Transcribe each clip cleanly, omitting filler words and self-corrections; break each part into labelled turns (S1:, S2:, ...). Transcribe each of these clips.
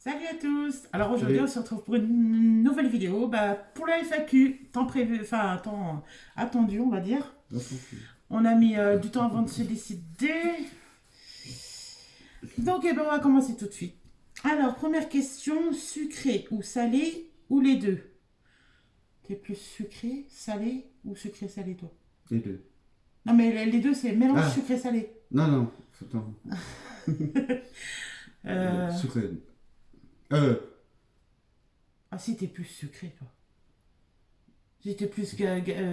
S1: Salut à tous. Alors aujourd'hui on se retrouve pour une nouvelle vidéo. Pour la FAQ, temps prévu, enfin temps attendu on va dire. On a mis du temps avant de se décider. Donc on va commencer tout de suite. Alors première question, sucré ou salé ou les deux? T'es plus sucré, salé ou sucré salé toi?
S2: Les deux.
S1: Non mais les deux c'est mélange
S2: Ah.
S1: sucré salé.
S2: Non, attends.
S1: Euh,
S2: Sucré.
S1: Ah si t'es plus sucré toi. J'étais plus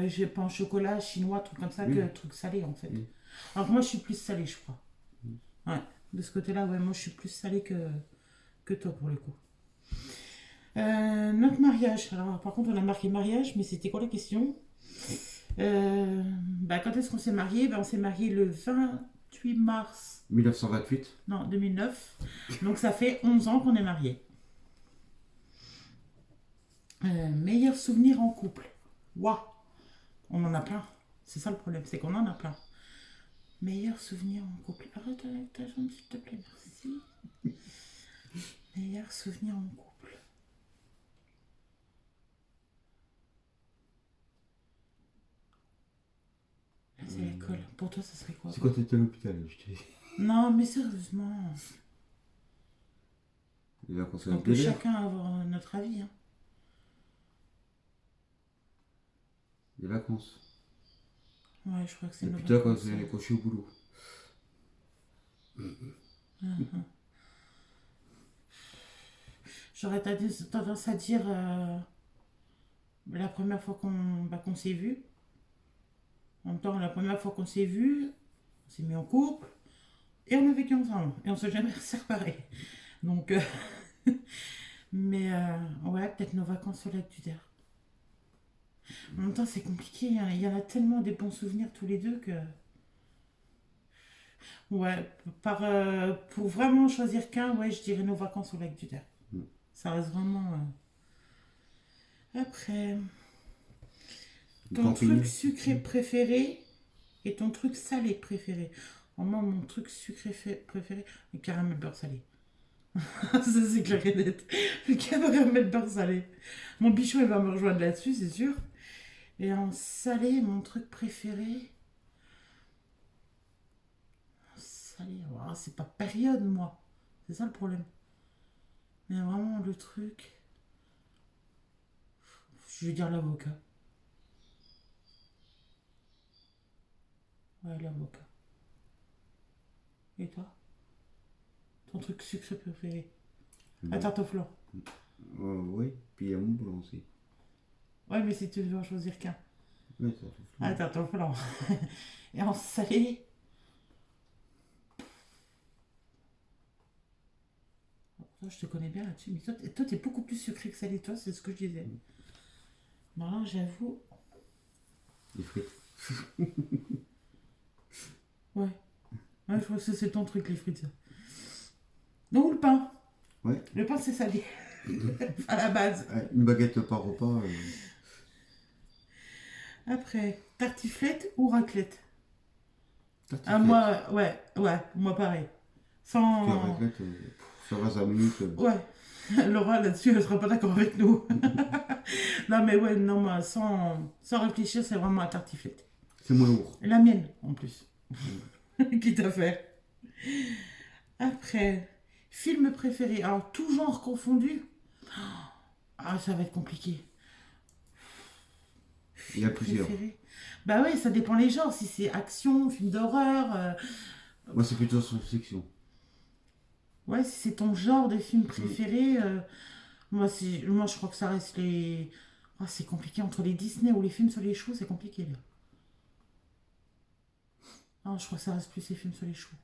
S1: j'ai pain au chocolat, chinois, truc comme ça,
S2: Oui.
S1: que truc salé en fait.
S2: Oui.
S1: Alors que moi je suis plus salé, je crois. Ouais, de ce côté-là, ouais, moi je suis plus salé que toi pour le coup. Notre mariage. Alors par contre on a marqué mariage, mais c'était quoi la question? Quand est-ce qu'on s'est marié? On s'est marié le 28 mars.
S2: 1928.
S1: Non, 2009. Donc ça fait 11 ans qu'on est mariés. Meilleur souvenir en couple. Waouh, on en a plein. C'est ça le problème, c'est qu'on en a plein. Meilleur souvenir en couple. Arrête avec ta jambe, s'il te plaît, merci. Meilleur souvenir en couple. Là, c'est l'école. Pour toi, ça serait quoi?
S2: C'est quand t'étais à l'hôpital, je t'ai dit.
S1: Non, mais sérieusement.
S2: Les vacances à
S1: On
S2: la
S1: peut
S2: télé.
S1: chacun avoir notre avis. Hein.
S2: Les vacances.
S1: Ouais, je crois que c'est
S2: Et
S1: nos
S2: putain,
S1: vacances.
S2: quand je suis au boulot.
S1: J'aurais tendance à dire la première fois qu'on s'est vu. En même temps, la première fois qu'on s'est vu, on s'est mis en couple et on a vécu ensemble. Et on s'est jamais séparés. Donc, mais ouais, peut-être nos vacances au lac du Der. En même temps, c'est compliqué. Hein. Il y en a tellement des bons souvenirs tous les deux que. Ouais, pour vraiment choisir qu'un, ouais, je dirais nos vacances au lac du Der.
S2: Mm.
S1: Ça reste vraiment. Après, ton
S2: Camping.
S1: truc sucré préféré et ton truc salé préféré. Moi, mon truc sucré préféré, le caramel beurre salé. Ça, c'est clair et net. Le caramel beurre salé. Mon bichon, il va me rejoindre là-dessus, c'est sûr. Et en salé, mon truc préféré. Salé, oh, c'est pas période, moi. C'est ça le problème. Mais vraiment, le truc. Je vais dire l'avocat. Ouais, l'avocat. Et toi? Ton truc sucré préféré? La tarte au flan.
S2: Oui, puis il y a mon blanc aussi.
S1: Ouais, mais si tu devais en choisir qu'un.
S2: Oui, ça fait
S1: Ah, tarte au flan. Et en salé? Toi, je te connais bien là-dessus. Mais toi, t'es beaucoup plus sucré que salé, toi, c'est ce que je disais. Non, là, j'avoue.
S2: des frites.
S1: Ouais. Ouais, je crois que c'est ton truc, les frites. Ça. Non, ou le pain.
S2: Ouais.
S1: Le pain, c'est salé. À la base.
S2: Ouais, une baguette par repas.
S1: Après, tartiflette ou raclette? Ah,
S2: Tartiflette.
S1: moi, moi pareil. Sans.
S2: Parce que la raclette, ça va 5 minutes.
S1: Ouais. Laura, là-dessus, elle sera pas d'accord avec nous. Non, mais ouais, non, moi, sans réfléchir, c'est vraiment la tartiflette.
S2: C'est moins lourd.
S1: La mienne, en plus. Quitte à faire. Après, film préféré. Alors, tout genre confondu. Ah, ça va être compliqué.
S2: Il y a plusieurs.
S1: Préféré. Bah ouais, ça dépend les genres. Si c'est action, film d'horreur.
S2: Moi, c'est plutôt science-fiction.
S1: Ouais, si c'est ton genre de film préféré. Moi, je crois que ça reste les. Ah, c'est compliqué entre les Disney ou les films sur les choux, c'est compliqué là. Ah, je crois que ça reste plus les films sur les choux.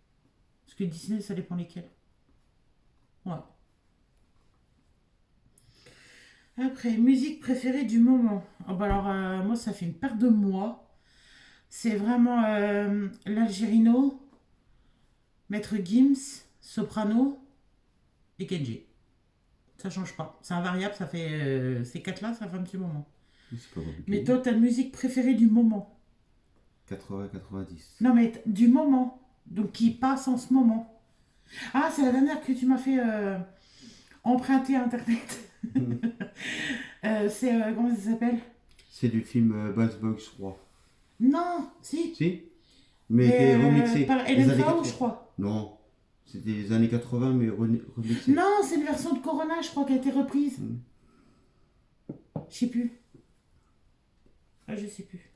S1: Parce que Disney, ça dépend lesquels. Ouais. Après, musique préférée du moment. Ah bah alors, moi, ça fait une paire de mois. C'est vraiment l'Algérino, Maître Gims, Soprano et Kenji. Ça change pas. C'est invariable, ça fait. Ces quatre-là, ça fait un petit moment.
S2: C'est pas compliqué.
S1: Mais toi, ta musique préférée du moment?
S2: 80-90.
S1: Non, mais du moment. Donc, qui passe en ce moment. Ah, c'est la dernière que tu m'as fait. emprunté Internet. Comment ça s'appelle?
S2: C'est du film Bad Boys 3.
S1: Non, si.
S2: Si? Mais qui est remixé.
S1: Par
S2: Les années
S1: LMFAO,
S2: 80.
S1: je crois.
S2: Non. C'était les années 80, mais remixé.
S1: Non, c'est une version de Corona, je crois, qui a été reprise.
S2: Mm.
S1: Je sais plus. Ah, je sais plus.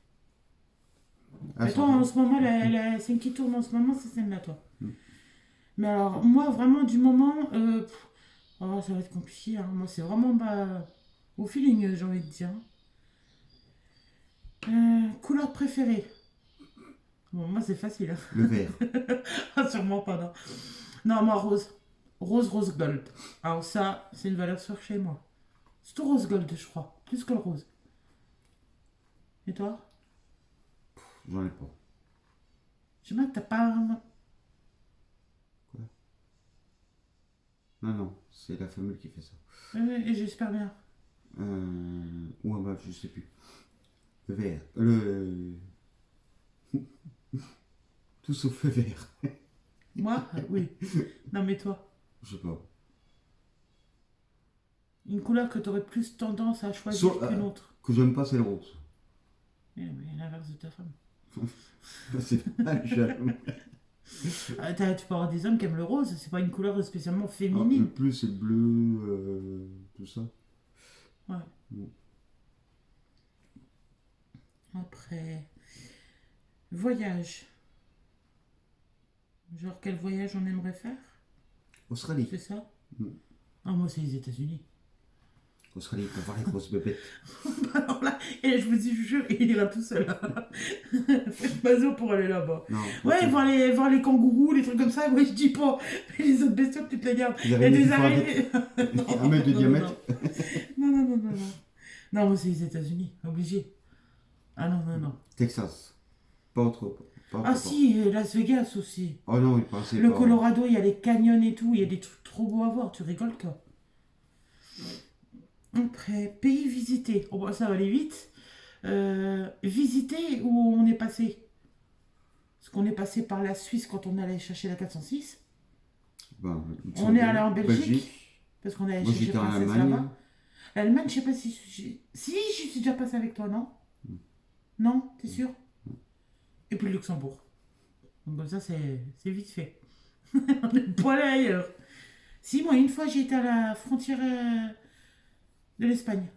S2: Ah,
S1: Mais toi, en ce moment, la scène qui tourne en ce moment, c'est celle-là, toi.
S2: Mm.
S1: Mais alors, moi, vraiment, du moment... oh, ça va être compliqué, hein. Moi, c'est vraiment au feeling, j'ai envie de dire. Couleur préférée. Bon, moi, c'est facile. Hein.
S2: Le vert.
S1: Ah, sûrement pas, non. Non, moi, rose. Rose, rose gold. Alors ça, c'est une valeur sûre chez moi. C'est tout rose gold, je crois. Plus que le rose. Et toi?
S2: J'en ai pas.
S1: Je sais pas, t'as pas...
S2: Non, non. C'est la formule qui fait ça.
S1: Et j'espère bien.
S2: Ouais, bah, je sais plus. Le vert. Le. Tout sauf le vert.
S1: Moi? Oui. Non, mais toi?
S2: Je sais pas.
S1: Une couleur que t'aurais plus tendance à choisir qu'une autre.
S2: Que j'aime pas, c'est le rose.
S1: Eh, mais l'inverse de ta femme.
S2: C'est pas j'aime.
S1: Ah, tu peux avoir des hommes qui aiment le rose. C'est pas une couleur spécialement
S2: Le
S1: féminine.
S2: bleu, c'est le bleu, tout ça.
S1: Ouais.
S2: Mm.
S1: Après... Voyage. Genre, quel voyage on aimerait faire?
S2: Australie.
S1: C'est ça?
S2: Mm.
S1: Ah, moi, c'est les États-Unis.
S2: Australie, pour voir les grosses bébêtes.
S1: Alors là, et je vous dis, je vous jure, il ira tout seul. Faites Mazo pour aller là-bas.
S2: Non.
S1: Ouais, voir les kangourous, les trucs comme ça, ouais, je dis pas. Mais les autres bestioles, tu te les gardes.
S2: Les
S1: Il y a
S2: araignées
S1: des
S2: qui font
S1: araignées.
S2: un mètre de diamètre.
S1: Non, non, non, non, non. Non, moi, c'est les États-Unis, obligé. Ah non, non, non.
S2: Texas. Pas autre. Pas
S1: Ah
S2: autre part.
S1: si, Las Vegas aussi.
S2: Oh non, il passait
S1: Le
S2: pas.
S1: Colorado, il y a les canyons et tout, il y a des trucs trop beaux à voir, tu rigoles quoi. Après, pays visité. Oh, bah, ça va aller vite. Visiter où on est passé. Parce qu'on est passé par la Suisse quand on allait chercher la 406.
S2: Ben,
S1: On est allé en Belgique. Parce qu'on allait
S2: Moi,
S1: chercher
S2: j'étais en
S1: Princesse
S2: Allemagne.
S1: là-bas. L'Allemagne, je sais pas si... Si, je suis déjà passé avec toi, non? Non, t'es sûr? Et puis le Luxembourg. Donc comme ça, c'est vite fait. On n'est pas allé ailleurs. Si, moi, une fois, j'ai été à la frontière de l'Espagne.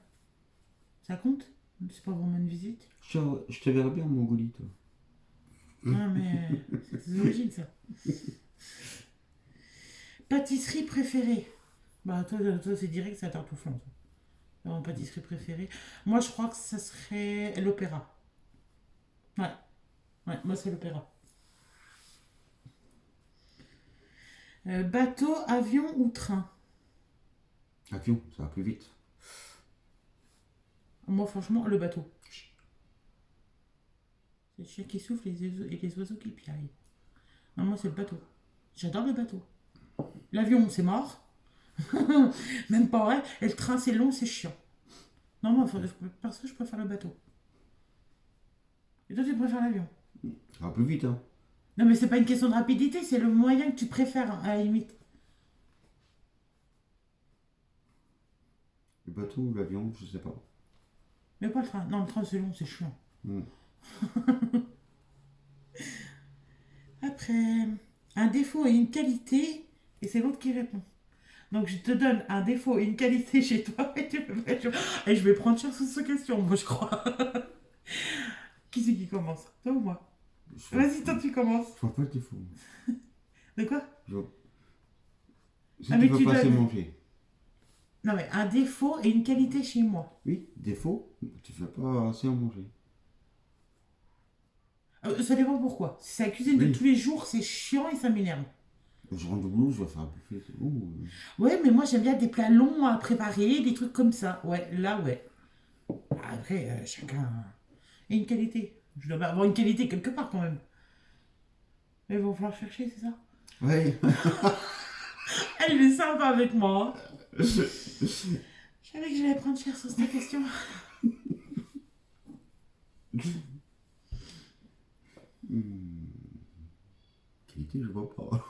S1: Ça compte? C'est pas vraiment une visite.
S2: Je te verrais bien en Mongolie, toi.
S1: Non, mais c'est des origines, ça. Pâtisserie préférée. Bah, toi c'est direct, c'est la tarte au flan. Mon pâtisserie préférée. Moi, je crois que ça serait l'opéra. Ouais. Ouais, moi, c'est l'opéra. Bateau, avion ou train?
S2: Avion, ça va plus vite.
S1: Moi, franchement, le bateau. C'est le chien qui souffle et les oiseaux qui piaillent. Non, moi, c'est le bateau. J'adore le bateau. L'avion, c'est mort. Même pas vrai. Et le train, c'est long, c'est chiant. Non, moi, parce que je préfère le bateau. Et toi, tu préfères l'avion?
S2: Ça va plus vite, hein.
S1: Non, mais c'est pas une question de rapidité, c'est le moyen que tu préfères, hein, à la limite.
S2: Le bateau ou l'avion, je sais pas.
S1: Mais pas le train. Non, le train, c'est long, c'est chiant.
S2: Mm.
S1: Après, un défaut et une qualité, et c'est l'autre qui répond. Donc, je te donne un défaut et une qualité chez toi, et tu peux pas... Et je vais prendre cher sur cette question, moi, je crois. Qui c'est qui commence? Toi ou moi? Vas-y, toi, tu commences.
S2: Je vois pas le défaut.
S1: De quoi?
S2: Je vois. Si
S1: Ah,
S2: tu
S1: mais
S2: veux
S1: tu
S2: pas assez
S1: donnes-
S2: manger.
S1: Non, mais un défaut et une qualité chez moi.
S2: Oui, défaut, tu fais pas assez en manger.
S1: Ça dépend pourquoi. Si c'est la cuisine de
S2: Oui.
S1: tous les jours, c'est chiant et ça m'énerve.
S2: Je rentre au boulot, je vais faire un buffet, c'est bon.
S1: Ouais, mais moi j'aime bien des plats longs à préparer, des trucs comme ça. Ouais, là, ouais. Après, chacun. Et une qualité. Je dois avoir une qualité quelque part quand même. Mais il va falloir chercher, c'est ça?
S2: Ouais.
S1: Elle est sympa avec moi. Hein. Je savais que j'allais prendre cher sur cette question.
S2: Qualité, je vois pas.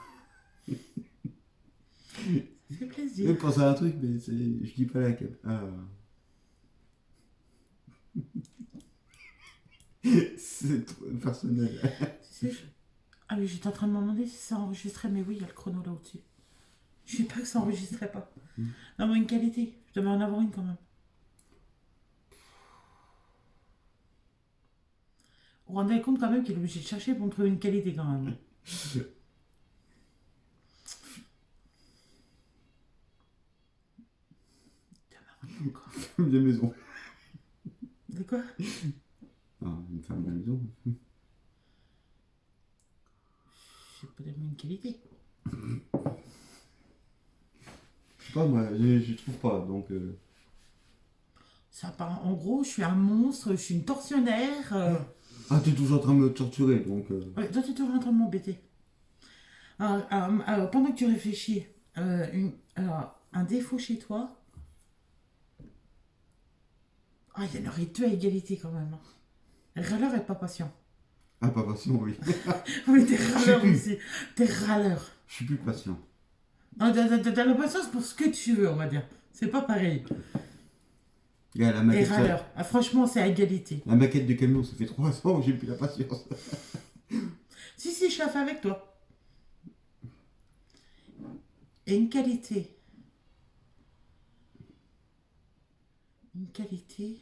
S1: fait
S2: Je
S1: plaisir.
S2: pense à un truc, mais je dis pas laquelle. Ah. C'est trop personnel.
S1: Tu sais, ah oui, j'étais en train de me demander si ça enregistrait, mais oui, il y a le chrono là au-dessus. Je sais pas que ça enregistrait pas. Non, mais une qualité. Je devais en avoir une quand même. Vous vous rendez compte quand même qu'il est obligé de chercher pour me trouver une qualité quand même. Encore.
S2: Femme de maison.
S1: De quoi?
S2: Ah, une femme de maison.
S1: C'est pas tellement une qualité.
S2: Je sais pas, moi, je trouve pas, donc...
S1: Ça part. En gros, je suis un monstre, je suis une tortionnaire.
S2: Ah, t'es toujours en train de me torturer, donc...
S1: Ouais, toi, t'es toujours en train de m'embêter. Alors, pendant que tu réfléchis, alors, un défaut chez toi. Ah, il y en aurait deux à égalité quand même. Râleur et pas patient.
S2: Ah, pas patient, oui.
S1: Oui, t'es
S2: Je sais
S1: râleur
S2: plus.
S1: aussi. T'es râleur.
S2: Je suis plus patient.
S1: Non, t'as la patience pour ce que tu veux, on va dire. C'est pas pareil.
S2: Regarde, la
S1: Et
S2: maquette,
S1: râleur. Ah, franchement, c'est à égalité.
S2: la maquette du camion, ça fait 3 ans que j'ai plus la patience.
S1: Si, je la fais avec toi. Et une qualité. Une qualité.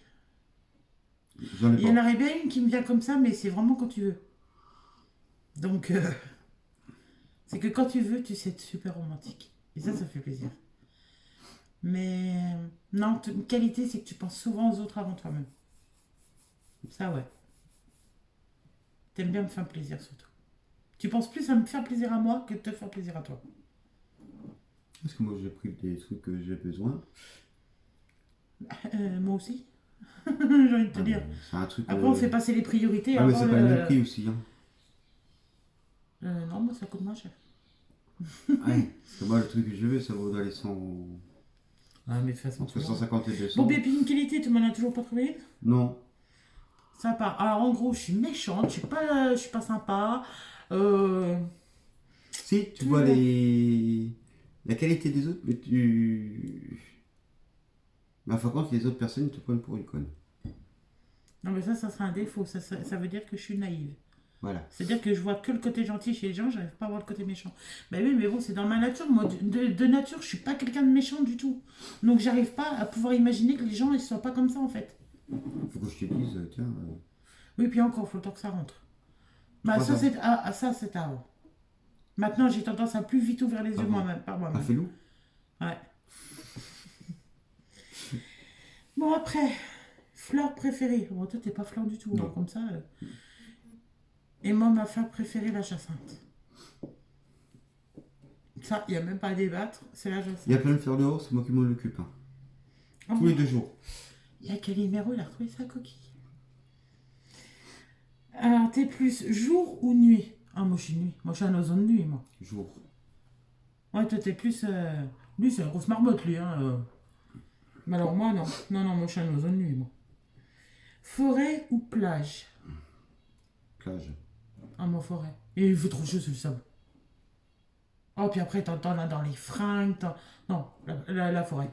S2: J'en ai
S1: Il y en
S2: pas.
S1: aurait bien une qui me vient comme ça, mais c'est vraiment quand tu veux. Donc, c'est que quand tu veux, tu sais être super romantique. Et ça fait plaisir. Mais non, une qualité, c'est que tu penses souvent aux autres avant toi-même. Ça, ouais. T'aimes bien me faire plaisir, surtout. Tu penses plus à me faire plaisir à moi que de te faire plaisir à toi.
S2: Parce que moi, j'ai pris des trucs que j'ai besoin.
S1: Moi aussi. J'ai envie de te
S2: Ah,
S1: dire.
S2: mais c'est un truc...
S1: Après, on fait passer les priorités
S2: Ah, mais
S1: avant
S2: c'est pas le même prix aussi, hein.
S1: Non, moi, ça coûte moins cher.
S2: Ouais. Parce que moi, le truc que je veux, ça vaut dans les 100...
S1: Ah, mais de toute façon,
S2: Entre
S1: tu vois.
S2: 150 et 200.
S1: Bon, bien, puis une qualité, tu m'en as toujours pas trouvé une?
S2: Non.
S1: Ça part. Alors, en gros, je suis méchante, je suis pas sympa.
S2: Si, tu vois la qualité des autres, mais tu... Mais en fin de compte, les autres personnes, ils te prennent pour une conne.
S1: Non, mais ça sera un défaut. Ça veut dire que je suis naïve.
S2: Voilà.
S1: C'est-à-dire que je vois que le côté gentil chez les gens, j'arrive pas à voir le côté méchant. Bah oui, mais bon, c'est dans ma nature. Moi, de nature, je suis pas quelqu'un de méchant du tout. Donc, j'arrive pas à pouvoir imaginer que les gens, ils soient pas comme ça, en fait.
S2: Faut que je te dise, tiens...
S1: Oui, puis encore, faut le temps que ça rentre. Bah,
S2: Trois
S1: ça,
S2: ans.
S1: c'est avant. Maintenant, j'ai tendance à plus vite ouvrir les yeux
S2: Avant.
S1: moi-même, par
S2: Ah,
S1: moi-même.
S2: fais-loup.
S1: Ouais. Bon, après, fleur préférée. Bon, toi, t'es pas fleur du tout, hein,
S2: Non.
S1: comme ça. Et moi, ma fleur préférée, la jacinthe. Ça, il n'y a même pas à débattre, c'est la jacinthe.
S2: Il y a plein de fleurs dehors, c'est moi qui m'en occupe. Hein.
S1: Oh,
S2: Tous les 2 jours.
S1: il y a Calimero, il a retrouvé sa coquille. Alors, t'es plus jour ou nuit? Ah, moi, je suis nuit. Moi, je suis un oiseau de nuit, moi.
S2: Jour.
S1: Ouais, toi, t'es plus... Lui, c'est une grosse marmotte, lui, hein. Mais alors, moi, non. Non, moi, je suis un oiseau de nuit, moi. Forêt ou plage?
S2: Plage.
S1: Ah, moi, forêt. Et il fait trop chaud sur le sable. Oh, puis après, t'entends là dans les fringues. Non, la forêt.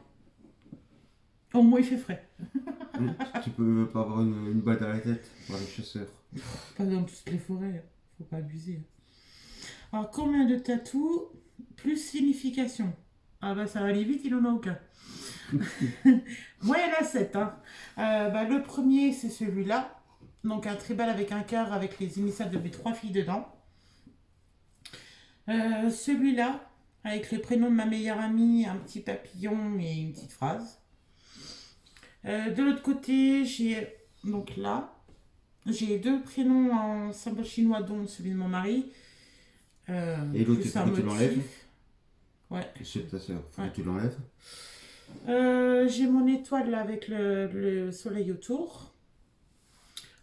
S1: Au moins, il fait frais.
S2: Tu peux pas avoir une balle dans la tête par les chasseurs.
S1: Pas dans toutes les forêts. Faut pas abuser. Alors, combien de tatous plus signification? Ah, bah, ça va aller vite, il en a aucun. Moi, il y en a 7. Hein. Le premier, c'est celui-là. Donc, un tribal avec un cœur avec les initiales de mes 3 filles dedans. Celui-là, avec le prénom de ma meilleure amie, un petit papillon et une petite phrase. De l'autre côté, j'ai donc là, j'ai 2 prénoms en symbole chinois, dont celui de mon mari.
S2: Et l'autre,
S1: plus
S2: il faut
S1: un
S2: que tu
S1: motif.
S2: l'enlèves.
S1: Ouais.
S2: C'est ta soeur, faut
S1: Ouais.
S2: que tu l'enlèves.
S1: J'ai mon étoile là avec le soleil autour.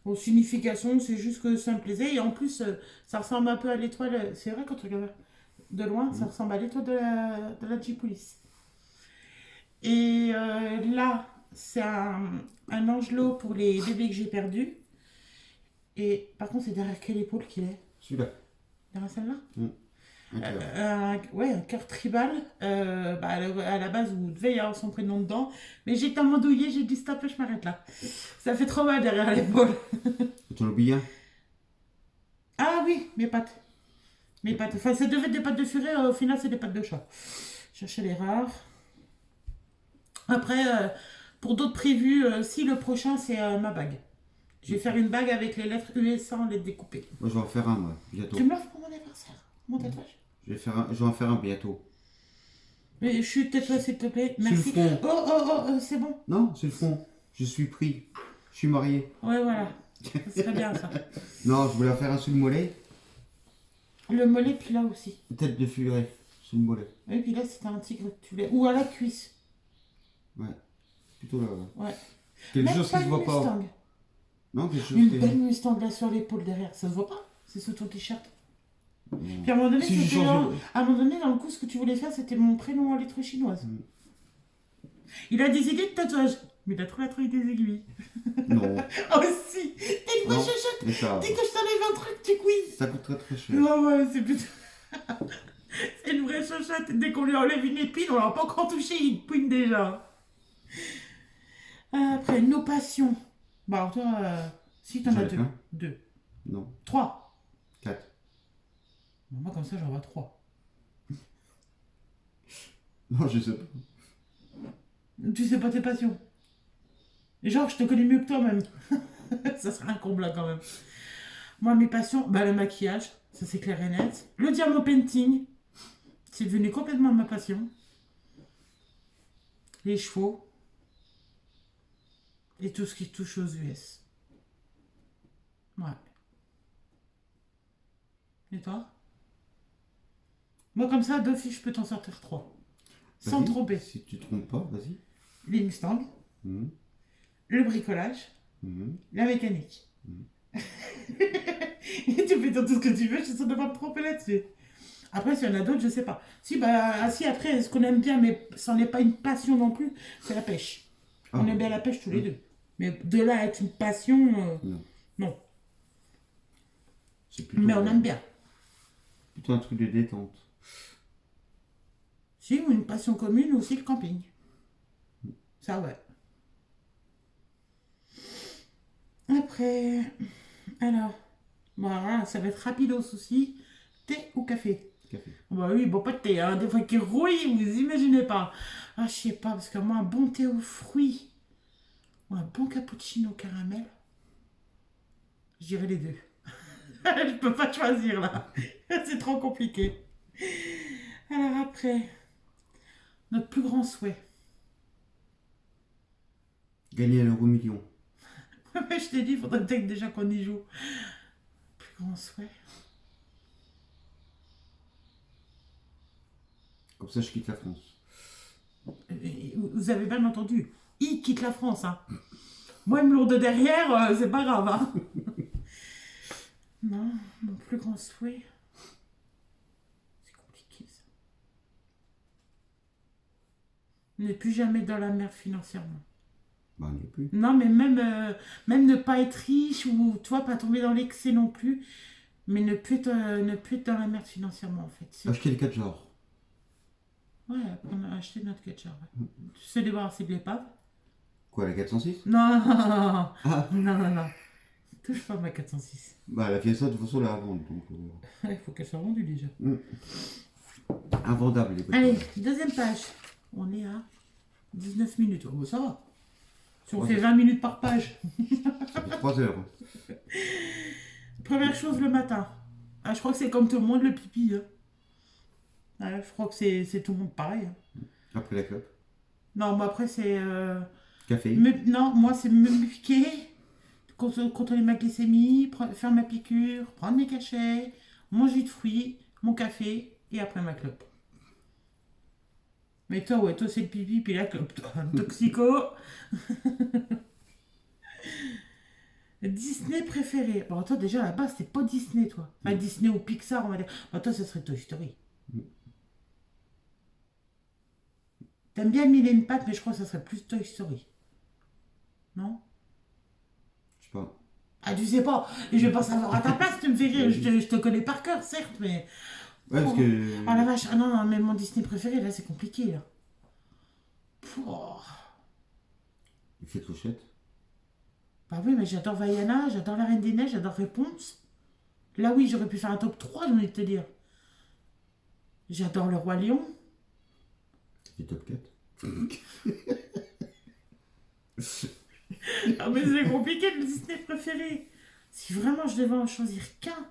S1: Bon, signification, c'est juste que ça me plaisait. Et en plus, ça ressemble un peu à l'étoile. C'est vrai, quand tu regardes de loin, ça ressemble à l'étoile de la G-Police. Et là, c'est un angelot pour les bébés que j'ai perdus. Et par contre, c'est derrière quelle épaule qu'il est?
S2: Celui-là.
S1: Derrière celle-là?
S2: Mm. Un cœur.
S1: Ouais, un cœur tribal. À la base, vous devez y avoir son prénom dedans. Mais j'ai tellement douillé, j'ai dit stop, je m'arrête là. Ça fait trop mal derrière l'épaule.
S2: Tu en oublies un?
S1: Ah oui, mes pâtes. Mes pâtes. Enfin, ça devait être des pâtes de furet, au final, c'est des pâtes de chat. Chercher les rares. Après, pour d'autres prévus, si le prochain, c'est ma bague. Je vais faire une bague avec les lettres US sans les découper.
S2: Moi, je vais en faire un, moi, bientôt.
S1: Tu me l'offres pour mon anniversaire, mon tatouage.
S2: Je vais en faire un bientôt.
S1: Mais chute-toi, s'il te plaît.
S2: Sur le
S1: Merci.
S2: front.
S1: C'est bon.
S2: Non, c'est le fond. Je suis pris. Je suis marié.
S1: Ouais, voilà. Ça serait bien, ça.
S2: Non, je voulais en faire un sous le mollet.
S1: Le mollet, puis là aussi.
S2: Tête de furet. Sous le mollet.
S1: Et puis là, c'était un tigre que tu voulais. Ou à la cuisse.
S2: Ouais. Plutôt là.
S1: Ouais.
S2: Quelque
S1: Même
S2: chose
S1: pas
S2: qui se
S1: une
S2: voit pas.
S1: Mustang.
S2: Non, quelque chose
S1: Une
S2: qui.
S1: belle Mustang là sur l'épaule derrière. Ça se voit pas. C'est sous ton t-shirt.
S2: Non.
S1: Puis à un moment donné,
S2: Si je
S1: c'était
S2: change
S1: là.
S2: de-
S1: À un moment donné, dans le coup, ce que tu voulais faire, c'était mon prénom en lettres chinoises.
S2: Mm.
S1: Il a des aiguilles de tatouage. Mais il a trop la trouille des aiguilles.
S2: Non.
S1: Oh si. T'es une vraie
S2: Non.
S1: chuchote.
S2: Mais ça.
S1: Dès que je t'enlève un truc, tu couilles.
S2: Ça coûte très très cher.
S1: Ouais, c'est plutôt. C'est une vraie chuchote. Dès qu'on lui enlève une épine, on l'a pas encore touché, il pouine déjà. Après, nos passions. Bah, alors toi, si t'en as
S2: J'en ai
S1: deux.
S2: plein.
S1: Deux.
S2: Non.
S1: 3.
S2: 4.
S1: Moi, comme ça, j'en vois 3.
S2: Non, je sais pas.
S1: Tu sais pas tes passions. Et genre, je te connais mieux que toi même. Ça serait un comble là quand même. Moi, mes passions, bah, le maquillage, ça c'est clair et net. Le diamant painting, c'est devenu complètement ma passion. Les chevaux. Et tout ce qui touche aux US. Ouais. Et toi? Moi, comme ça, d'office, je peux t'en sortir 3. Sans me
S2: Vas-y.
S1: tromper.
S2: Si tu te trompes pas, vas-y.
S1: Les Mustangs,
S2: Mhm.
S1: le bricolage,
S2: Mhm.
S1: la mécanique. Et tu peux dire tout ce que tu veux, je suis sûre de pas me tromper là-dessus. Après, s'il y en a d'autres, je sais pas. Si, si après, ce qu'on aime bien, mais ça n'est pas une passion non plus, c'est la pêche.
S2: Ah,
S1: On aime bien la pêche tous les deux. Mais de là à être une passion,
S2: Non.
S1: non.
S2: C'est plutôt,
S1: Mais on aime bien.
S2: plutôt un truc de détente.
S1: Si, une passion commune aussi, le camping. Ça, ouais. Après, alors, voilà, ça va être rapide au souci. Thé ou café?
S2: Café.
S1: Bah oui, bon, pas de thé, hein. Des fois qui rouille, vous imaginez pas. Ah, je sais pas, parce que moi, un bon thé aux fruits ou un bon cappuccino au caramel, je dirais les deux. Je peux pas choisir là. C'est trop compliqué. Alors après, notre plus grand souhait.
S2: Gagner €1 million.
S1: Je t'ai dit, il faudrait peut-être déjà qu'on y joue. Plus grand souhait.
S2: Comme ça, je quitte la France.
S1: Vous avez bien entendu, il quitte la France. Hein. Moi, il me lourde derrière, c'est pas grave. Hein. Non, mon plus grand souhait. C'est compliqué ça. Ne plus jamais dans la merde financièrement.
S2: Bah, on n'y est plus.
S1: Non, mais même ne pas être riche ou toi, pas tomber dans l'excès non plus. Mais ne plus être dans la merde financièrement en fait.
S2: Acheter les 4 genres.
S1: Ouais, on a acheté notre ketchup. Ouais. Se débarrasser de l'épave.
S2: Quoi, la 406?
S1: Non,
S2: Ah,
S1: non. Touche pas ma 406.
S2: bah, la Fiesta, de toute façon, elle est à vendre. Donc,
S1: Il faut qu'elle soit vendue déjà.
S2: invendable, les
S1: Allez,
S2: voitures.
S1: deuxième page. On est à 19 minutes. Oh, bah, ça va. Si on
S2: Ouais,
S1: fait
S2: ça-
S1: 20 minutes par page.
S2: Ça fait 3 heures.
S1: Première chose le matin. Ah, je crois que c'est comme tout le monde le pipi. Hein. Ouais, je crois que c'est tout le monde pareil. Hein.
S2: Après la clope.
S1: Non, moi après c'est...
S2: Café.
S1: Non, moi c'est me piquer, contrôler ma glycémie, faire ma piqûre, prendre mes cachets, mon jus de fruits, mon café et après ma clope. Mais toi, ouais, toi c'est le pipi puis la clope, toi. Toxico. Disney préféré. Bon, toi déjà à la base c'était pas Disney, toi. Enfin, Disney ou Pixar, on va dire. Bon, toi, ce serait Toy Story. T'aimes bien Mille et une pattes, mais je crois que ça serait plus Toy Story. Non?
S2: Je sais pas.
S1: Ah, tu sais pas. Et je vais pas savoir à ta place, tu me fais rire. Je te connais par cœur, certes, mais
S2: Ouais, parce
S1: Oh,
S2: que.
S1: oh la vache, ah non, non, mais mon Disney préféré, là, c'est compliqué, là. Oh.
S2: Il fait clochette.
S1: Bah oui, mais j'adore Vaiana, j'adore La Reine des Neiges, j'adore Réponse. Là, oui, j'aurais pu faire un top 3, j'ai envie de te dire. J'adore Le Roi Lion.
S2: C'est top 4.
S1: Ah, mais c'est compliqué, le Disney préféré. Si vraiment je devais en choisir qu'un.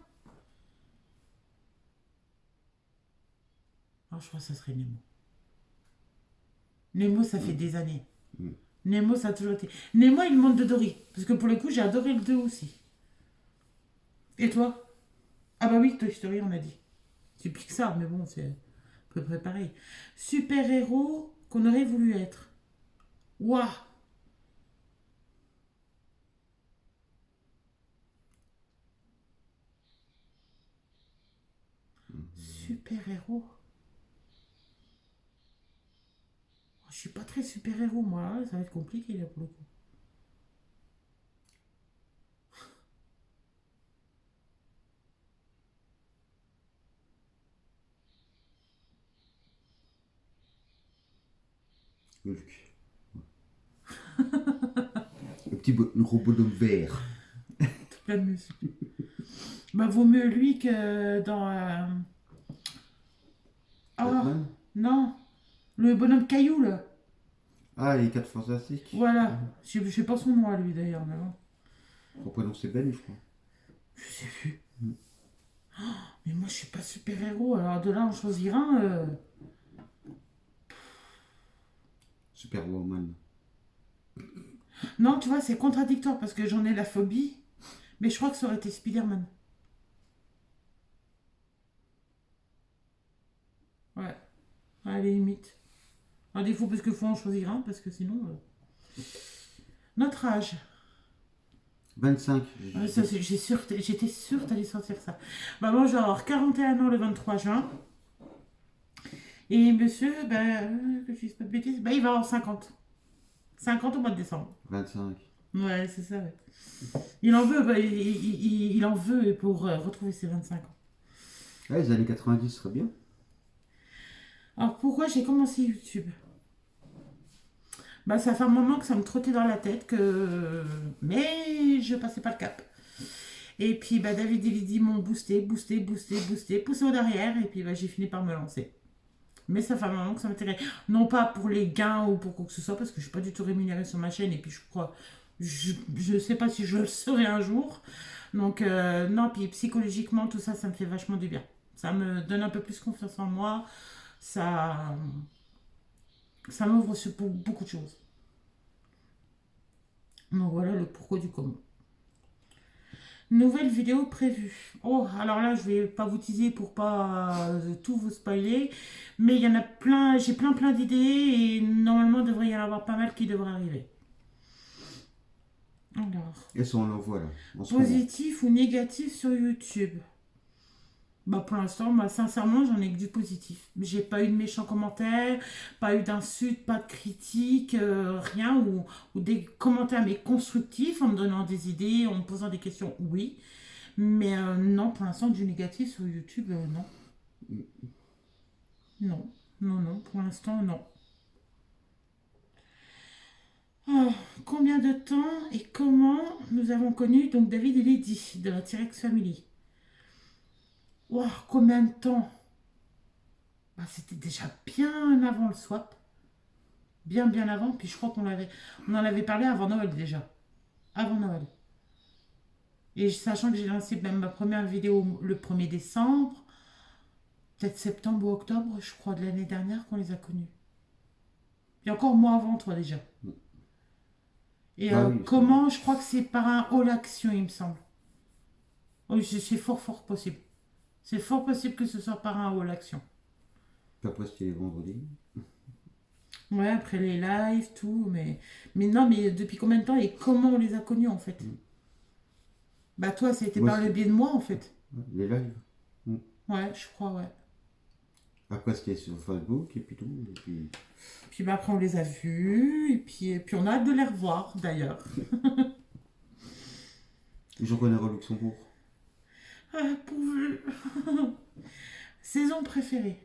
S1: Ah, je crois que ça serait Nemo. Nemo, ça fait des années.
S2: Mm.
S1: Nemo, ça a toujours été. Nemo et le monde de Dory. Parce que pour le coup, j'ai adoré le 2 aussi. Et toi? Ah bah oui, Toy Story, on a dit. C'est Pixar, mais bon, c'est à peu près pareil. Super-héros qu'on aurait voulu être. Waouh! Super-héros? Oh, je suis pas très super-héros, moi. Hein, ça va être compliqué, là, pour le coup.
S2: Hulk. Le gros bonhomme vert.
S1: Tout plein de muscles. Bah, vaut mieux lui que dans... Oh,
S2: Batman.
S1: non. Le bonhomme caillou, là.
S2: Ah, les 4 fantastiques.
S1: Voilà. Je sais pas son nom à lui, d'ailleurs, mais bon.
S2: Son prénom c'est Ben, je crois.
S1: Je sais plus. Mais moi, je suis pas super-héros. Alors, de là, en choisir un...
S2: Superwoman.
S1: Non, tu vois, c'est contradictoire parce que j'en ai la phobie. Mais je crois que ça aurait été Spider-Man. Ouais. À la limite. À défaut, parce qu'il faut en choisir un, parce que sinon... Notre âge.
S2: 25.
S1: Ouais, ça, j'étais sûre que t'allais sortir ça. Bah, moi, je vais avoir 41 ans le 23 juin. Et monsieur, que je dise pas de bêtises, il va avoir 50. 50 au mois de décembre.
S2: 25.
S1: Ouais, c'est ça, ouais. Il en veut, il en veut pour retrouver ses 25 ans.
S2: Ouais, les années 90 serait bien.
S1: Alors, pourquoi j'ai commencé YouTube? Bah, ça fait un moment que ça me trottait dans la tête, mais je passais pas le cap. Et puis, David et Lydie m'ont poussé au derrière, et puis j'ai fini par me lancer. Mais ça fait un moment que ça m'intéresse. Non pas pour les gains ou pour quoi que ce soit, parce que je suis pas du tout rémunérée sur ma chaîne, et puis je crois, je sais pas si je le serai un jour. Donc, non, puis psychologiquement, tout ça, ça me fait vachement du bien. Ça me donne un peu plus confiance en moi. Ça, ça m'ouvre sur beaucoup de choses. Donc voilà le pourquoi du comment. Nouvelle vidéo prévue. Oh, alors là, je vais pas vous teaser pour pas tout vous spoiler, mais il y en a plein, j'ai plein d'idées et normalement, il devrait y en avoir pas mal qui devraient arriver. Alors,
S2: Elles sont en envoi là, en ce moment.
S1: positif ou négatif sur YouTube? Bah pour l'instant, moi sincèrement, j'en ai que du positif. J'ai pas eu de méchants commentaires, pas eu d'insultes, pas de critiques, rien, ou des commentaires mais constructifs en me donnant des idées, en me posant des questions, oui. Mais non, pour l'instant, du négatif sur YouTube, non. Non, non, pour l'instant, non. Oh, combien de temps et comment nous avons connu donc David et Lydie de la T-Rex Family? Wow, combien de temps? Bah, c'était déjà bien avant le swap. Bien avant. Puis je crois on en avait parlé avant Noël déjà. Avant Noël. Et sachant que j'ai lancé même ma première vidéo le 1er décembre, peut-être septembre ou octobre, je crois, de l'année dernière qu'on les a connus. Et encore moins avant toi déjà. Et
S2: Ah oui,
S1: comment? Je crois que c'est par un All Action, il me semble. Oui, c'est fort possible. C'est fort possible que ce soit par un All Action.
S2: puis après c'était les vendredis.
S1: Ouais, après les lives, tout, mais non, mais depuis combien de temps et comment on les a connus en fait? Bah toi, c'était
S2: Moi,
S1: par le biais de moi en fait.
S2: les lives.
S1: Ouais, je crois, ouais.
S2: Après c'était sur Facebook et puis tout. Et puis...
S1: Puis après on les a vus, et puis on a hâte de les revoir d'ailleurs.
S2: Je connais au Luxembourg.
S1: Ah, pourvu. Saison préférée.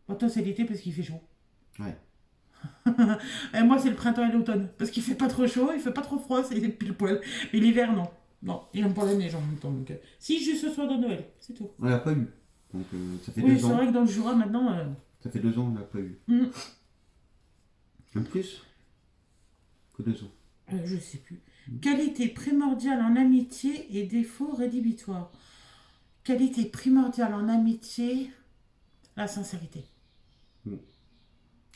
S1: Bon, toi, c'est l'été parce qu'il fait chaud.
S2: Ouais.
S1: Et moi, c'est le printemps et l'automne. Parce qu'il fait pas trop chaud, il fait pas trop froid, c'est pile poil. Mais l'hiver, non. Non, il aime pas la neige en même temps. Donc, si, juste ce soir de Noël, c'est tout.
S2: On l'a pas eu. Donc ça fait
S1: Oui,
S2: deux
S1: c'est
S2: ans.
S1: vrai que dans le Jura, maintenant.
S2: Ça fait 2 ans on l'a pas eu.
S1: hmm,
S2: Un plus que 2 ans.
S1: je sais plus. Qualité primordiale en amitié et défaut rédhibitoire. Qualité primordiale en amitié, la sincérité.
S2: Mm.
S1: Ouais,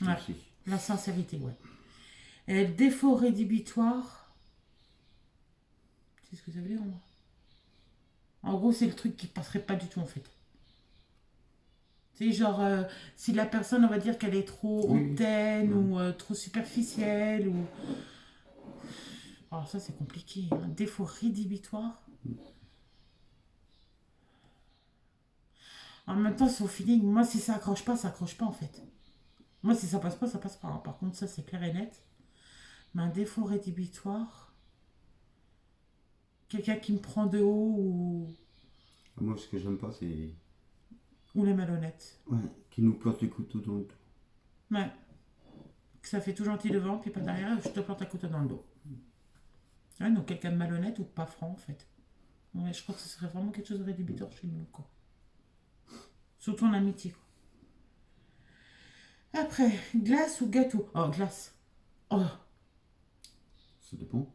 S2: Merci.
S1: la sincérité, ouais. Et défaut rédhibitoire, c'est ce que ça veut dire, moi. En gros, c'est le truc qui passerait pas du tout, en fait. C'est genre, si la personne, on va dire qu'elle est trop
S2: Oui.
S1: hautaine
S2: Mm.
S1: ou trop superficielle ou... Alors ça, c'est compliqué. Un défaut rédhibitoire. En même temps, c'est au feeling. Moi, si ça accroche pas, ça accroche pas, en fait. Moi, si ça passe pas, ça passe pas. Hein. Par contre, ça, c'est clair et net. Mais un défaut rédhibitoire, quelqu'un qui me prend de haut
S2: Moi, ce que j'aime pas, c'est.
S1: ou les malhonnêtes.
S2: Ouais, qui nous plante les couteaux dans le dos.
S1: Ouais. Que ça fait tout gentil devant, puis pas derrière, je te plante un couteau dans le dos. Ouais, donc quelqu'un de malhonnête ou pas franc, en fait. Ouais, je crois que ce serait vraiment quelque chose de rédhibitoire chez nous, quoi. Surtout en amitié, quoi. Après, glace ou gâteau? Oh, glace. Oh,
S2: Ça dépend.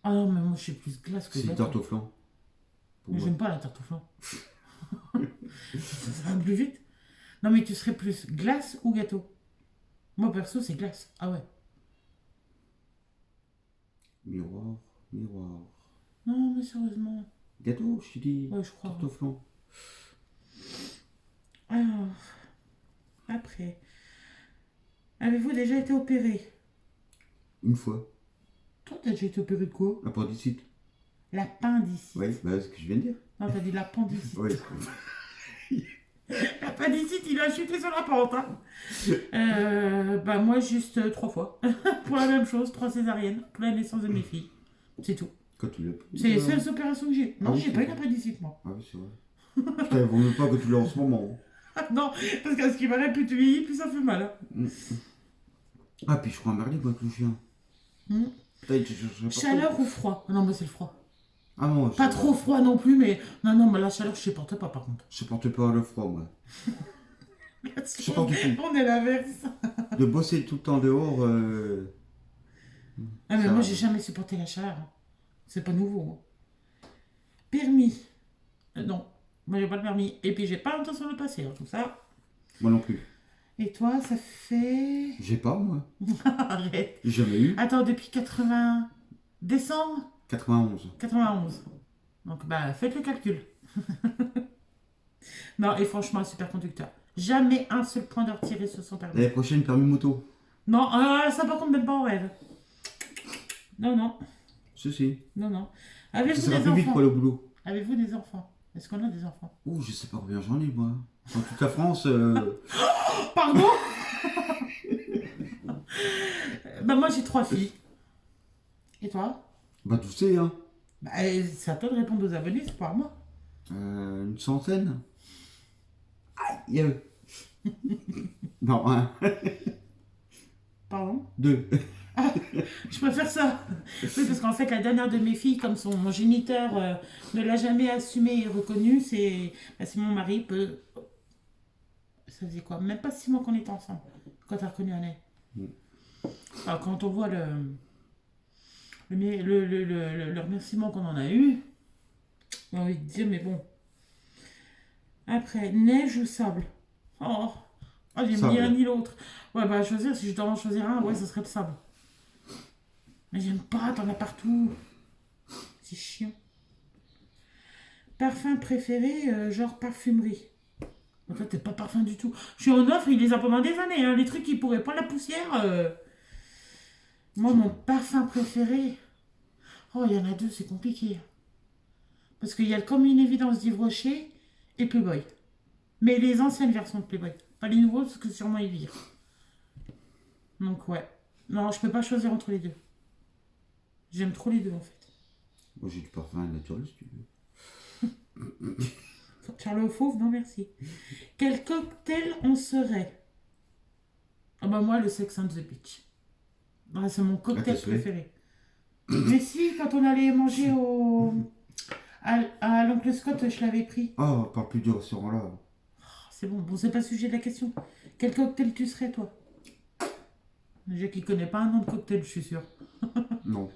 S1: ah non, mais moi, je suis plus glace que
S2: C'est une
S1: gâteau.
S2: tarte au flan. Pour
S1: Mais
S2: moi.
S1: j'aime pas la tarte au flan. Ça va plus vite. Non, mais tu serais plus glace ou gâteau? Moi, perso, c'est glace. Ah ouais.
S2: Miroir, miroir.
S1: Non, mais sérieusement.
S2: Gâteau, je t'ai dit.
S1: Ouais, je crois.
S2: Tarte au flan.
S1: Alors, après. Avez-vous déjà été opéré?
S2: Une fois.
S1: Toi, t'as déjà été opéré de quoi?
S2: Appendicite.
S1: L'appendicite.
S2: Ouais, bah, c'est ce que je viens de dire.
S1: Non, t'as dit l'appendicite.
S2: Ouais.
S1: L'appendicite, il a chuté sur la pente. Hein. Bah, moi, juste 3 fois. Pour la même chose, 3 césariennes. Pour la naissance de mes filles. C'est tout.
S2: Quand tu l'as.
S1: C'est les seules opérations que j'ai. Non,
S2: Ah oui,
S1: j'ai
S2: c'est
S1: pas une
S2: vrai.
S1: appendicite, moi.
S2: Ah oui, c'est vrai. Putain, il vaut mieux pas que tu l'as en ce moment.
S1: Non, parce qu'à ce qui paraît, plus tu vieillis, plus ça fait mal. Hein.
S2: Mm. Ah, puis je crois un merdier, moi, avec le chien.
S1: Mm.
S2: Putain, je chercherais pas
S1: Chaleur
S2: trop.
S1: ou froid? Non, mais c'est le froid.
S2: Ah non,
S1: Pas trop froid non plus, mais. Non, non, mais la chaleur, je supporte pas, par contre.
S2: Je supporte pas le froid, moi. Je supporte tout.
S1: On est l'inverse.
S2: De bosser tout le temps dehors.
S1: Ah, mais
S2: Ça
S1: moi,
S2: va.
S1: j'ai jamais supporté la chaleur. Hein. C'est pas nouveau. Hein. Permis. Non, moi, j'ai pas le permis. Et puis, j'ai pas l'intention de le passer, hein, tout ça.
S2: Moi non plus.
S1: Et toi, ça fait.
S2: J'ai pas, moi.
S1: Arrête.
S2: J'ai jamais eu.
S1: Attends, depuis 80. Décembre
S2: 91.
S1: 91. Donc, bah, faites le calcul. Non, et franchement, super conducteur. Jamais un seul point de retiré sur son permis.
S2: L'année prochaine, permis moto.
S1: Non, ça par contre, même pas en rêve. Non, non,
S2: Si.
S1: non, non.
S2: Ça
S1: Avez-vous
S2: sera
S1: des
S2: plus vite
S1: enfants?
S2: pour le boulot.
S1: Avez-vous des enfants? Est-ce qu'on a des enfants?
S2: Ouh, je sais pas combien j'en ai, moi. Dans toute la France.
S1: Pardon? Bah, moi, j'ai 3 filles. Et toi?
S2: Bah, tu sais, hein.
S1: Bah, c'est à toi de répondre aux abonnés, c'est pas à moi.
S2: Une centaine. Aïe. Non, un.
S1: Pardon?
S2: 2.
S1: Je préfère ça. Oui, parce qu'en fait, la dernière de mes filles, comme son géniteur ne l'a jamais assumé et reconnu, c'est mon mari. Ça faisait quoi? Même pas 6 mois qu'on était ensemble quand t'as reconnu Annette. Alors, quand on voit le remerciement qu'on en a eu, j'ai envie de dire, mais bon. Après, neige ou sable? Oh, j'ai ni
S2: Sable.
S1: l'un ni l'autre. Ouais, bah, à choisir, si je dois en choisir un, ouais, ce serait le sable. Mais j'aime pas, t'en as partout. C'est chiant. Parfum préféré, genre parfumerie. En fait, t'es pas parfum du tout. Je suis en offre, il les a pendant des années. Hein. Les trucs qui pourraient pas la poussière. Moi, mon parfum préféré. Oh, il y en a 2, c'est compliqué. Parce qu'il y a comme une évidence d'Yves Rocher et Playboy. Mais les anciennes versions de Playboy. Pas les nouveaux, parce que sûrement ils virent. Donc, ouais. Non, je peux pas choisir entre les 2. J'aime trop les 2, en fait.
S2: Moi, j'ai du parfum naturel, si tu veux.
S1: Charles Fauve, non merci. Quel cocktail on serait? Ah bah moi, le Sex on the Beach. Ouais, c'est mon
S2: Ah,
S1: cocktail
S2: t'es souhait.
S1: préféré. Mais si, quand on allait manger à l'oncle Scott, je l'avais pris.
S2: Oh, parle plus du restaurant là.
S1: Oh, c'est bon, bon, c'est pas le sujet de la question. Quel cocktail tu serais, toi? Déjà qu'il connaît pas un nom de cocktail, je suis sûre.
S2: Non.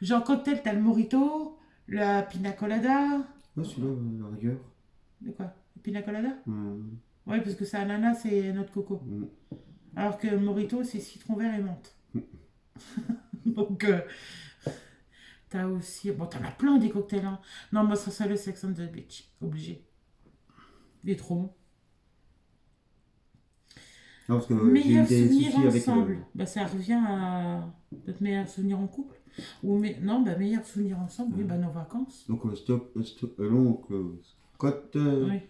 S1: Genre cocktail, t'as le mojito, la pina colada.
S2: Ouais, celui-là, la rigueur.
S1: De quoi? Le pina colada?
S2: Hum,
S1: Ouais, parce que c'est ananas et noix de coco.
S2: hum,
S1: Alors que le mojito, c'est citron vert et menthe.
S2: hum.
S1: Donc, t'as aussi. Bon, t'en as plein des cocktails, hein. Non, moi, ça serait le Sex on the Beach. Obligé. Il est trop bon.
S2: Non, parce que j'ai eu
S1: Meilleur
S2: des
S1: souvenir
S2: soucis avec
S1: ensemble. Bah, ça revient à notre meilleur souvenir en couple. Non, bah, meilleur souvenir ensemble, oui, bah, nos vacances.
S2: Donc, l'oncle Scott,
S1: Oui.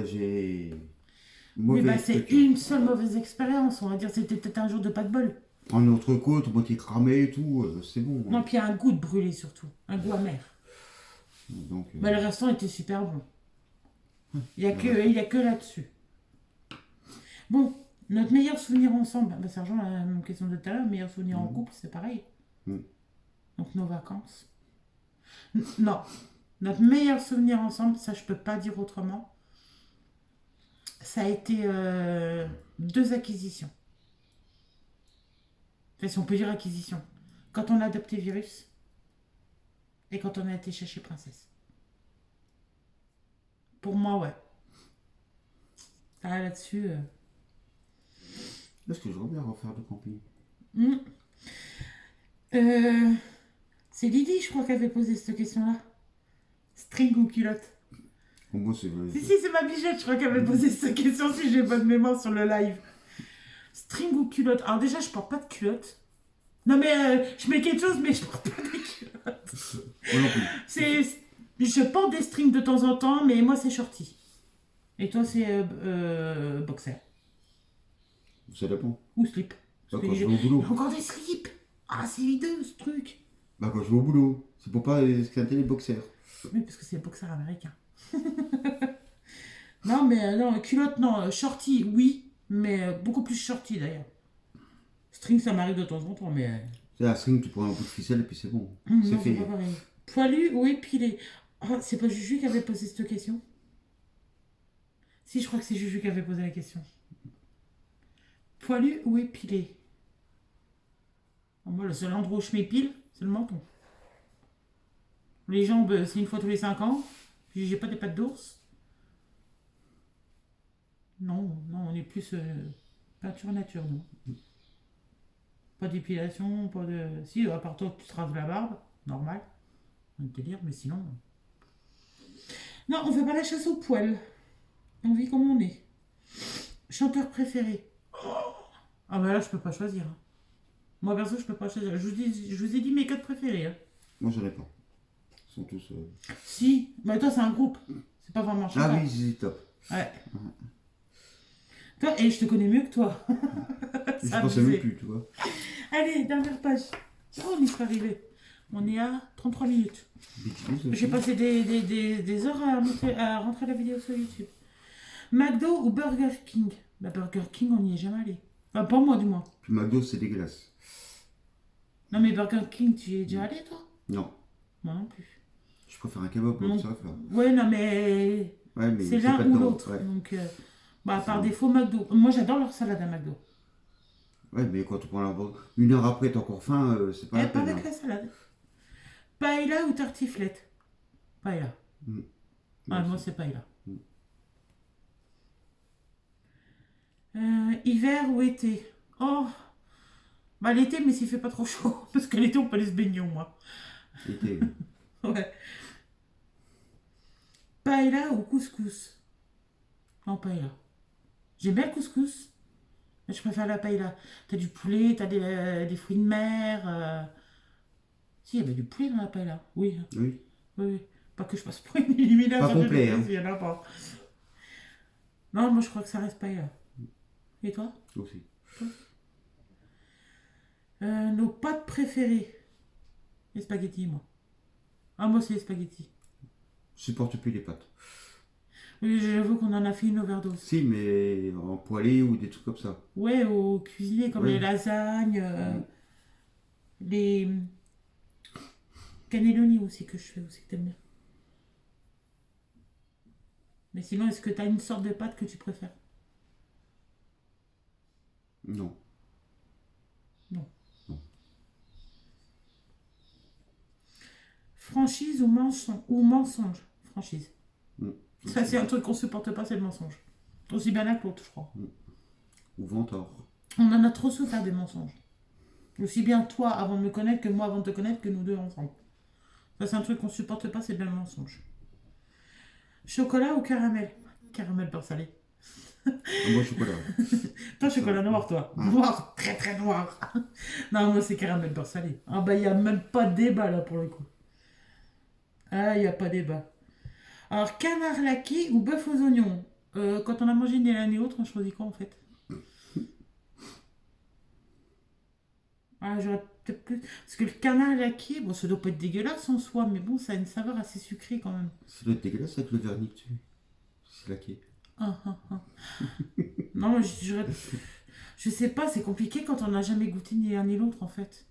S2: j'ai
S1: Oui, bah,
S2: mauvais
S1: c'est
S2: truc.
S1: une seule mauvaise expérience. On va dire c'était peut-être un jour de pas de bol.
S2: En entrecôte, moitié cramé et tout, c'est bon.
S1: Non,
S2: Hein.
S1: puis il y a un goût de brûlé surtout. Un goût amer.
S2: Donc,
S1: Bah, le restaurant était super bon.
S2: voilà.
S1: Il y a que là-dessus. Bon, notre meilleur souvenir ensemble, bah, ça rejoint la même question de tout à l'heure. Meilleur souvenir en
S2: Mhm.
S1: couple, c'est pareil.
S2: Mhm.
S1: Donc nos vacances. Non, notre meilleur souvenir ensemble, ça je peux pas dire autrement. Ça a été deux acquisitions. Enfin, si on peut dire acquisition. Quand on a adopté Virus et quand on a été chercher Princesse. Pour moi, ouais. Ah, là-dessus.
S2: Est-ce que j'aimerais bien refaire du camping?
S1: Hmm. Euh, c'est Lydie, je crois, qui avait posé cette question-là. String ou culotte?
S2: Pour moi, c'est.
S1: Si, c'est ma bichette, je crois qu'elle avait posé cette question si j'ai bonne mémoire sur le live. String ou culotte? Alors déjà, je porte pas de culotte. Non mais je mets quelque chose, mais je porte pas de culotte.
S2: Moi non plus.
S1: C'est, je porte des strings de temps en temps, mais moi c'est shorty. Et toi c'est boxer
S2: Ça dépend.
S1: ou slip.
S2: Bah,
S1: Parce
S2: quand
S1: que
S2: je vais au
S1: il y
S2: boulot.
S1: a encore des slips. Ah c'est hideux ce truc.
S2: Bah, quand je vais au boulot. C'est pour pas escalader les boxers.
S1: Oui parce que c'est boxer américain. Non mais non culotte non, shorty oui, mais beaucoup plus shorty d'ailleurs. String ça m'arrive de temps en temps, mais
S2: C'est la string, tu prends un bout de ficelle et puis c'est bon. C'est
S1: non c'est
S2: fait.
S1: pas pareil. Poilu ou épilé? Ah, c'est pas Juju qui avait posé cette question? Si, je crois que c'est Juju qui avait posé la question. Poilu ou épilé? Moi, le seul endroit où je m'épile, c'est le menton. Les jambes, c'est une fois tous les 5 ans. Puis j'ai pas des pattes d'ours. Non, non, on est plus peinture nature, non. Pas d'épilation, pas de. Si, à part toi, tu te rases la barbe, normal. On va te dire, mais sinon. Non, on fait pas la chasse au poil. On vit comme on est. Chanteur préféré? Ah, bah là, je peux pas choisir. Hein. Moi, perso, je peux pas choisir. Je vous ai dit mes 4 préférés. Hein.
S2: Moi, j'en ai pas. Ils sont tous.
S1: Si, mais toi, c'est un groupe. C'est pas vraiment un
S2: Ah
S1: chanteur.
S2: oui, c'est top.
S1: Ouais. Toi, et je te connais mieux que toi.
S2: Je
S1: Ça
S2: pensais
S1: abusé.
S2: même plus, tu vois.
S1: Allez, dernière page. Oh, on y serait arrivé. On est à 33 minutes.
S2: Beach Boys aussi.
S1: J'ai passé des heures à rentrer la vidéo sur YouTube. McDo ou Burger King? Bah, Burger King, on n'y est jamais allé. Enfin, pas moi, du moins.
S2: Puis McDo, c'est dégueulasse.
S1: Non, mais Burger King, tu y es déjà allé, toi?
S2: Non.
S1: Moi non plus.
S2: Je préfère un kebab
S1: Non.
S2: au surf, là.
S1: Ouais, non, mais
S2: Ouais, mais
S1: c'est
S2: pas
S1: l'un ou
S2: dedans.
S1: l'autre.
S2: Ouais.
S1: Donc, bah, par
S2: C'est-
S1: défaut, McDo. Moi, j'adore leur salade à McDo.
S2: Ouais, mais quand tu prends la une heure après, t'as encore faim, c'est pas
S1: Et
S2: la
S1: pas
S2: peine.
S1: avec
S2: Hein.
S1: la salade. Paella ou tartiflette? Paella.
S2: Mm.
S1: Ah,
S2: Ouais,
S1: moi,
S2: c'est-
S1: c'est paella.
S2: Mm.
S1: Hiver ou été? Oh, bah l'été, mais s'il fait pas trop chaud. Parce que l'été, on peut aller se baigner au moins.
S2: Été.
S1: Ouais. Paella ou couscous? Non, paella. J'aime bien le couscous, mais je préfère la paella. T'as du poulet, t'as des fruits de mer. Si, il y avait du poulet dans la paella. Oui,
S2: Oui.
S1: oui, oui. Pas que je passe pour une élimination
S2: Pas
S1: de
S2: complet, hein.
S1: il y en a pas. Non, moi je crois que ça reste paella. Et toi?
S2: Aussi.
S1: Nos pâtes préférées. Les spaghettis, moi. Ah, moi c'est les spaghettis.
S2: Je supporte plus les pâtes.
S1: Oui, j'avoue qu'on en a fait une overdose.
S2: Si, mais en poêlé ou des trucs comme ça.
S1: Ouais, au cuisiner, comme les
S2: Oui.
S1: lasagnes,
S2: Mm.
S1: les cannelloni aussi que je fais aussi, que t'aimes bien. Mais sinon, est-ce que t'as une sorte de pâte que tu préfères?
S2: Non.
S1: Non.
S2: Non.
S1: Franchise ou mensonge? Franchise.
S2: Mm.
S1: Ça, c'est un truc qu'on supporte pas, c'est le mensonge. Aussi bien l'un que l'autre, je crois.
S2: Ou Ventor.
S1: On en a trop souffert des mensonges. Aussi bien toi avant de me connaître que moi avant de te connaître que nous deux ensemble. Ça, c'est un truc qu'on supporte pas, c'est bien le mensonge. Chocolat ou caramel? Caramel beurre salé.
S2: Ah, moi, chocolat.
S1: Toi, chocolat noir, toi.
S2: Ah.
S1: Noir, très très noir. Non, moi, c'est caramel beurre salé. Ah bah, il n'y a même pas de débat là pour le coup. Ah, il n'y a pas de débat. Alors, canard laqué ou bœuf aux oignons? Quand on a mangé ni l'un ni l'autre, on choisit quoi en fait? Ah, j'aurais peut-être plus. Parce que le canard laqué, bon, ça doit pas être dégueulasse en soi, mais bon, ça a une saveur assez sucrée quand même.
S2: Ça doit être dégueulasse avec le vernis dessus. C'est laqué.
S1: Ah, ah, ah. Non, je sais pas, c'est compliqué quand on n'a jamais goûté ni l'un ni l'autre en fait.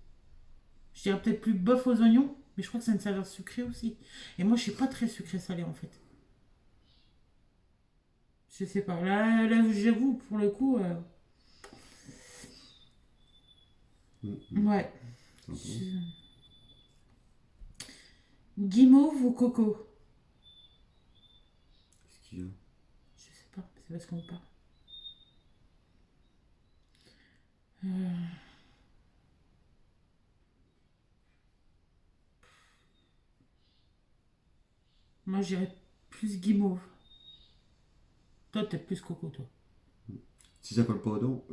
S1: Je dirais peut-être plus bœuf aux oignons, mais je crois que ça a une saveur sucrée aussi. Et moi, je suis pas très sucré salé en fait. Je sais pas. Là j'avoue, pour le coup, ouais. Je- Guimauve ou coco?
S2: Qu'est-ce qu'il y a?
S1: Je sais pas, c'est parce qu'on parle. Moi, je dirais plus guimauve. Toi, t'es plus coco, toi.
S2: Si ça colle pas aux dents,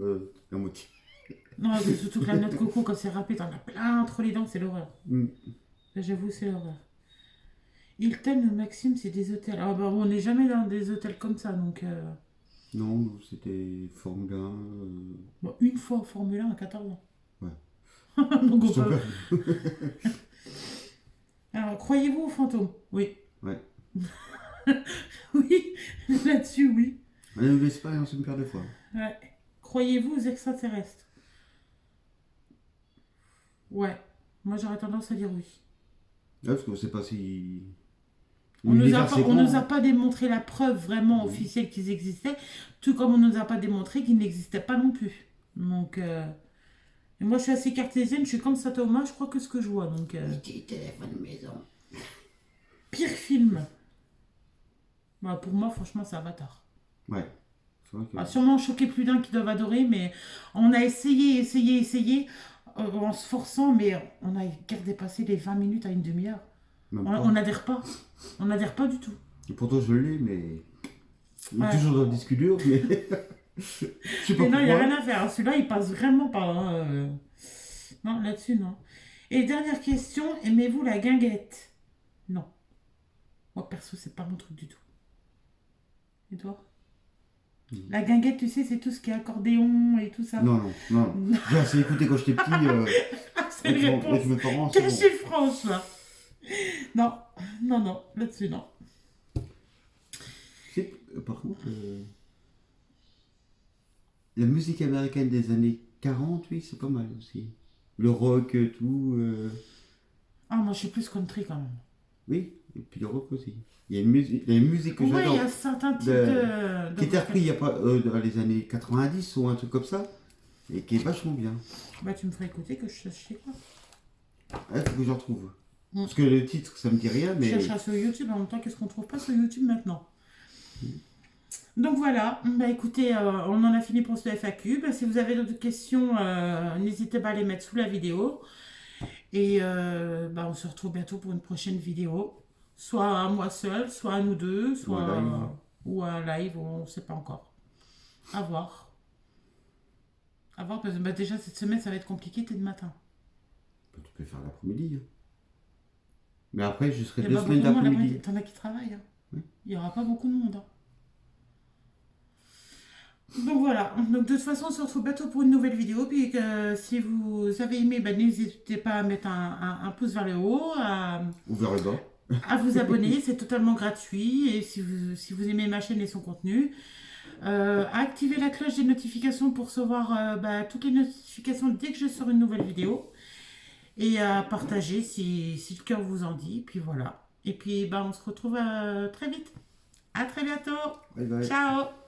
S2: la moitié.
S1: Non, c'est surtout que la noix de coco, quand c'est râpé, t'en as plein entre les dents, c'est l'horreur.
S2: Mm.
S1: Là, j'avoue, c'est l'horreur. Hilton ou Maxime, c'est des hôtels. Ah bah, on n'est jamais dans des hôtels comme ça, donc...
S2: Non, nous, c'était Formule 1.
S1: Bon, une fois au Formule 1 à 14 ans.
S2: Ouais.
S1: Donc, on
S2: S'il te
S1: peut...
S2: plaît.
S1: Alors, croyez-vous aux fantômes? Oui.
S2: Ouais.
S1: Oui, là-dessus, oui.
S2: On a eu l'expérience une paire de fois.
S1: Ouais. Croyez-vous aux extraterrestres? Ouais. Moi, j'aurais tendance à dire oui.
S2: Ouais, parce qu'on sait pas si.
S1: On nous a
S2: L'univers,
S1: pas,
S2: c'est
S1: on nous a
S2: grand.
S1: pas démontré la preuve vraiment
S2: Mm.
S1: officielle qu'ils existaient, tout comme on nous a pas démontré qu'ils n'existaient pas non plus. Donc, et moi, je suis assez cartésienne, je suis comme ça Thomas, je crois que ce que je vois. Donc,
S2: Petit téléphone maison.
S1: pire film. Bah, pour moi, franchement, c'est Avatar.
S2: Ouais. C'est vrai que.
S1: A sûrement choqué plus d'un qui doivent adorer, mais on a essayé, en se forçant, mais on a guère dépassé les 20 minutes à une demi-heure.
S2: Même
S1: On
S2: pas.
S1: n'adhère pas. On n'adhère pas du tout.
S2: Et pourtant, je l'ai, mais. Il est
S1: Ouais.
S2: toujours dans le disque dur, mais. Je sais pas
S1: Mais non, il n'y a
S2: pourquoi.
S1: rien à faire. Celui-là, il passe vraiment pas. Hein, Non, là-dessus, non. Et dernière question, aimez-vous la guinguette? Non. Moi, perso, c'est pas mon truc du tout. Et toi? La guinguette, tu sais, c'est tout ce qui est accordéon et tout ça.
S2: Non, non, non.
S1: Non.
S2: J'ai assez écouté quand j'étais petit.
S1: C'est
S2: Avec
S1: une
S2: avec
S1: réponse
S2: mes parents, c'est bon.
S1: cachée franche, là. Non, non, non, là-dessus, non.
S2: Par contre, la musique américaine des années 40, oui, c'est pas mal aussi. Le rock, tout.
S1: Ah, moi, je suis plus country quand même.
S2: Oui, et puis le rock aussi. Il y a une musique que
S1: Ouais, il y
S2: j'adore.
S1: a certains types
S2: Qui était repris il y a pas, dans les années 90 ou un truc comme ça. Et qui est vachement bien.
S1: Bah, tu me ferais écouter que je sais quoi.
S2: Il faut que je retrouve.
S1: Mm.
S2: Parce que le titre, ça me dit rien,
S1: Je
S2: mais.
S1: chercherai sur YouTube en même temps, qu'est-ce qu'on trouve pas sur YouTube maintenant? Donc voilà, bah écoutez, on en a fini pour ce FAQ. Bah, si vous avez d'autres questions, n'hésitez pas à les mettre sous la vidéo. Et bah, on se retrouve bientôt pour une prochaine vidéo. Soit à moi seul, soit à nous deux, soit
S2: Ou un live.
S1: ou un live, on ne sait pas encore. À voir. À voir, parce que bah, déjà cette semaine, ça va être compliqué, t'es de matin.
S2: Tu peux faire l'après-midi. Hein. Mais après, je serai
S1: Il y a
S2: 2
S1: pas
S2: semaines
S1: beaucoup de monde
S2: d'après-midi.
S1: après, t'en as qui travaillent. Hein.
S2: Oui.
S1: Il n'y aura pas beaucoup de monde. Hein. Donc voilà, donc de toute façon on se retrouve bientôt pour une nouvelle vidéo, puis si vous avez aimé, bah, n'hésitez pas à mettre un pouce vers le haut,
S2: Ou vers le bas.
S1: à vous abonner, c'est totalement gratuit. Et si vous aimez ma chaîne et son contenu, à activer la cloche des notifications pour recevoir toutes les notifications dès que je sors une nouvelle vidéo. Et à partager si le cœur vous en dit. Puis voilà. Et puis on se retrouve très vite. À très bientôt.
S2: Bye bye.
S1: Ciao.